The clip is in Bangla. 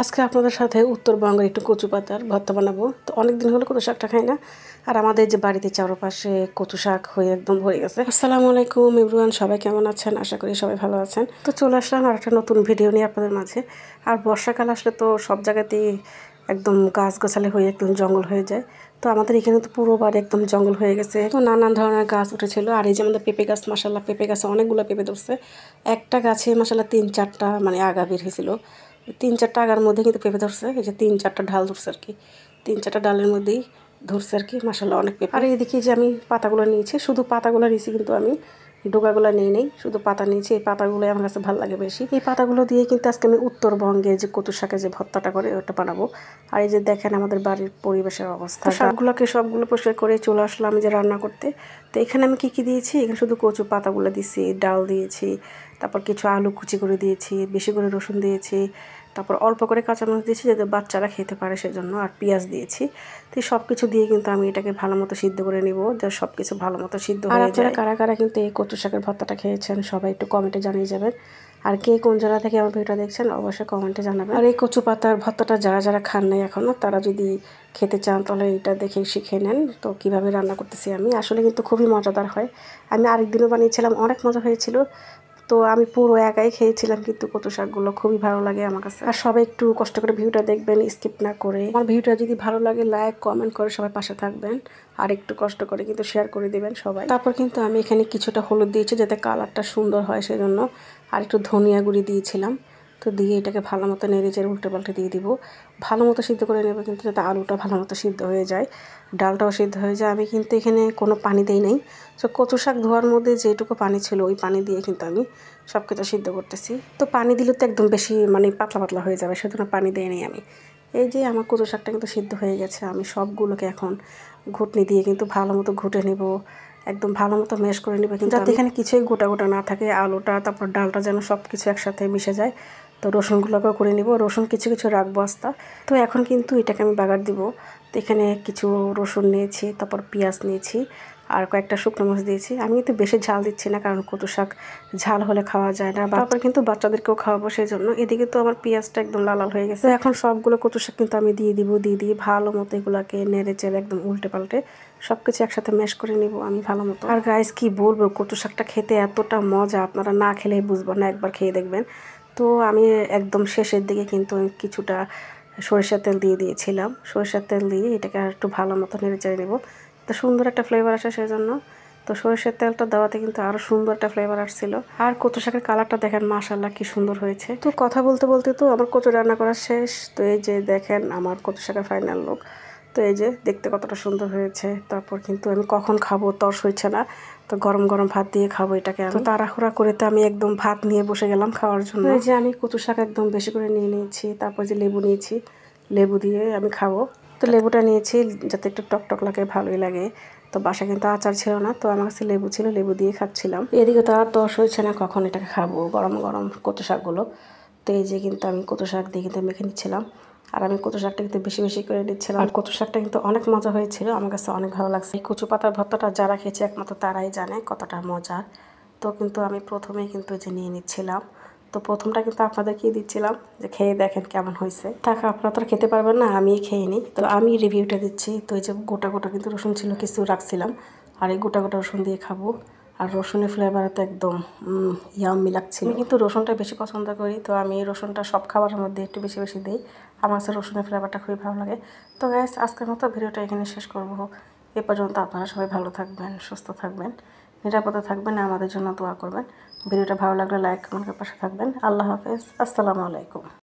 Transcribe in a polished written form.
আজকে আপনাদের সাথে উত্তরবঙ্গের একটু কচু পাতার ভর্তা বানাবো। তো অনেক দিন হলো কচু শাকটা খাই না। আর আমাদের যে বাড়িতে চারপাশে কচু শাক হয়ে একদম ভরে গেছে। আসসালামু আলাইকুম এভরিওয়ান, সবাই কেমন আছেন? আশা করি সবাই ভালো আছেন। তো চলে আসলাম আর একটা নতুন ভিডিও নিয়ে আপনাদের মাঝে। আর বর্ষাকাল আসলে তো সব জায়গাতেই একদম গাছ গোছালি হয়ে একদম জঙ্গল হয়ে যায়। তো আমাদের এখানে তো পুরো বাড়ি একদম জঙ্গল হয়ে গেছে। তো নানান ধরনের গাছ উঠেছিল। আর এই যে আমাদের পেঁপে গাছ, মাসাল্লাহ পেঁপে গাছে অনেকগুলো পেঁপে ধরছে। একটা গাছে মাসাল্লাহ 3-4টা মানে আগা বের হয়েছিল। 3-4টা আগার মধ্যে কিন্তু পেঁপে ধরছে। এই যে 3-4টা ডাল ধরছে আর কি, 3-4টা ডালের মধ্যেই ধরছে আর কি। মাসাল্লাহ অনেক পেঁপে। আর এইদিকে যে আমি পাতাগুলো নিয়েছি, শুধু পাতাগুলো নিয়েছি, কিন্তু আমি ডোকাগুলো নিয়ে নেই, শুধু পাতা নিয়েছি। এই পাতাগুলোই আমার কাছে ভালো লাগে বেশি। এই পাতাগুলো দিয়ে কিন্তু আজকে আমি উত্তরবঙ্গে যে কচু শাকের যে ভর্তাটা করে ওটা বানাবো। আর এই যে দেখেন আমাদের বাড়ির পরিবেশের অবস্থা। শাকগুলোকে সবগুলো পরিষ্কার করে চলে আসলাম যে রান্না করতে। তো এখানে আমি কী দিয়েছি, এখানে শুধু কচু পাতাগুলো দিয়েছি, ডাল দিয়েছি, তারপর কিছু আলু কুচি করে দিয়েছি, বেশি করে রসুন দিয়েছি, তারপর অল্প করে কাঁচামরিচ দিয়েছি যাতে বাচ্চারা খেতে পারে সেজন্য, আর পেঁয়াজ দিয়েছি। তো সব কিছু দিয়ে কিন্তু আমি এটাকে ভালো মতো সিদ্ধ করে নিব, যা সব কিছু ভালো মতো সিদ্ধ হয়ে যায়। কারা কারা কিন্তু এই কচু শাকের ভর্তাটা খেয়েছেন সবাই একটু কমেন্টে জানিয়ে যাবেন। আর কে কোন জায়গা থেকে আমার ভিডিওটা দেখছেন অবশ্যই কমেন্টে জানাবেন। আর এই কচু পাতার ভর্তাটা যারা যারা খান নাই এখনও, তারা যদি খেতে চান তাহলে এটা দেখে শিখে নেন। তো কীভাবে রান্না করতেছি আমি, আসলে কিন্তু খুবই মজাদার হয়। আমি আরেকদিনও বানিয়েছিলাম, অনেক মজা হয়েছিল। তো আমি পুরো একাই খেয়েছিলাম, কিন্তু কচু শাকগুলো খুবই ভালো লাগে আমার কাছে। আর সবাই একটু কষ্ট করে ভিডিওটা দেখবেন, স্কিপ না করে। আমার ভিডিওটা যদি ভালো লাগে লাইক কমেন্ট করে সবাই পাশে থাকবেন, আর একটু কষ্ট করে কিন্তু শেয়ার করে দেবেন সবাই। তারপর কিন্তু আমি এখানে কিছুটা হলুদ দিয়েছি যাতে কালারটা সুন্দর হয় সেজন্য, আর একটু ধনিয়া গুঁড়ি দিয়েছিলাম। তো দিয়ে এটাকে ভালো মতো নেড়ে চেড়ে উল্টে পাল্টে দিয়ে দিব। ভালো মতো সিদ্ধ করে নেবে কিন্তু, যাতে আলুটা ভালো মতো সিদ্ধ হয়ে যায়, ডালটাও সিদ্ধ হয়ে যায়। আমি কিন্তু এখানে কোনো পানি দেই নাই। তো কচু শাক ধোয়ার মধ্যে যেটুকু পানি ছিল ওই পানি দিয়ে কিন্তু আমি সব কিছু সিদ্ধ করতেছি। তো পানি দিলে তো একদম বেশি মানে পাতলা পাতলা হয়ে যাবে, সেজন্য পানি দেই নাই আমি। এই যে আমার কচু শাকটা কিন্তু সিদ্ধ হয়ে গেছে। আমি সবগুলোকে এখন ঘুটনি দিয়ে কিন্তু ভালো মতো ঘুটে নেব, একদম ভালো মতো ম্যাশ করে নেব, কিন্তু যাতে এখানে কিছুই গোটা গোটা না থাকে। আলুটা তারপর ডালটা যেন সব কিছু একসাথে মিশে যায়। তো রসুনগুলোকেও করে নিব, রসুন কিছু কিছু রাখবো আস্তা। তো এখন কিন্তু এটাকে আমি বাগার দিব। তো এখানে কিছু রসুন নিয়েছি, তারপর পেঁয়াজ নিয়েছি, আর কয়েকটা শুকনো মরিচ দিয়েছি। আমি কিন্তু বেশি ঝাল দিচ্ছি না, কারণ কচু শাক ঝাল হলে খাওয়া যায় না। তারপর কিন্তু বাচ্চাদেরকেও খাওয়াবো সেই জন্য। এদিকে তো আমার পেঁয়াজটা একদম লাল লাল হয়ে গেছে। এখন সবগুলো কচু শাক কিন্তু আমি দিয়ে দিব, দিয়ে ভালো মতো এগুলাকে নেড়ে চেড়ে একদম উল্টে পাল্টে সব কিছু একসাথে ম্যাশ করে নিব আমি ভালো মতো। আর গাইস কি বলবো, কচু শাকটা খেতে এতটা মজা, আপনারা না খেলেই বুঝবেন না, একবার খেয়ে দেখবেন। তো আমি একদম শেষের দিকে কিন্তু কিছুটা সরিষার তেল দিয়ে দিয়েছিলাম। সরিষার তেল দিয়ে এটাকে আর একটু ভালো মতো নেড়ে চেড়ে নেব, তো সুন্দর একটা ফ্লেভার আসে সেজন্য। তো সরিষার তেলটা দেওয়াতে কিন্তু আরও সুন্দর একটা ফ্লেভার আসছিল। আর কচু শাকের কালারটা দেখেন মাশাআল্লাহ কি সুন্দর হয়েছে। তো কথা বলতে বলতে তো আমার কচু রান্না করা শেষ। তো এই যে দেখেন আমার কচু শাকের ফাইনাল লুক। তো এই যে দেখতে কতটা সুন্দর হয়েছে। তারপর কিন্তু আমি কখন খাবো তর্স হচ্ছে না, তো গরম গরম ভাত দিয়ে খাবো এটাকে। তো তাড়াহুড়া করে তো আমি একদম ভাত নিয়ে বসে গেলাম খাওয়ার জন্য। এই যে আমি কচু শাক একদম বেশি করে নিয়ে নিয়েছি, তারপর যে লেবু নিয়েছি, লেবু দিয়ে আমি খাবো। তো লেবুটা নিয়েছি যাতে একটু টকটক লাগে, ভালোই লাগে। তো বাসায় কিন্তু আচার ছিল না, তো আমার কাছে লেবু ছিল, লেবু দিয়ে খাচ্ছিলাম। এদিকে তো আর তর্স হচ্ছে না কখন এটাকে খাবো, গরম গরম কচু শাকগুলো। তো এই যে কিন্তু আমি কচু শাক দিয়ে কিন্তু মেখে নিচ্ছিলাম, আর আমি কচু শাকটা কিন্তু বেশি বেশি করে নিচ্ছিলাম। আর কচু শাকটা কিন্তু অনেক মজা হয়েছিল, আমার কাছে অনেক ভালো লাগছে। এই কচু পাতার ভর্তাটা যারা খেয়েছে একমাত্র তারাই জানে কতটা মজা। তো কিন্তু আমি প্রথমেই কিন্তু যে নিয়ে নিচ্ছিলাম, তো প্রথমটা কিন্তু আপনাদেরকেই দিচ্ছিলাম যে খেয়ে দেখেন কেমন হয়েছে। থাকা আপনারা তো খেতে পারবেন না, আমি খেয়ে নিই, তো আমি রিভিউটা দিচ্ছি। তো এই যে গোটা গোটা কিন্তু রসুন ছিল, কিছু রাখছিলাম, আর এই গোটা গোটা রসুন দিয়ে খাবো। আর রসুনের ফ্লেভার তো একদম ইয়াম্মি লাগছিল। আমি কিন্তু রসুনটা বেশি পছন্দ করি, তো আমি রসুনটা সব খাবারের মধ্যে একটু বেশি বেশি দিই। আমার কাছে রসুনের ফ্লেভারটা খুবই ভালো লাগে। তো গাইস আজকের মতো ভিডিওটা এখানে শেষ করবো। এ পর্যন্ত আপনারা সবাই ভালো থাকবেন, সুস্থ থাকবেন, নিরাপদে থাকবেন, আমাদের জন্য দোয়া করবেন। ভিডিওটা ভালো লাগলে লাইক কমেন্টের পাশে থাকবেন। আল্লাহ হাফেজ, আসসালামু আলাইকুম।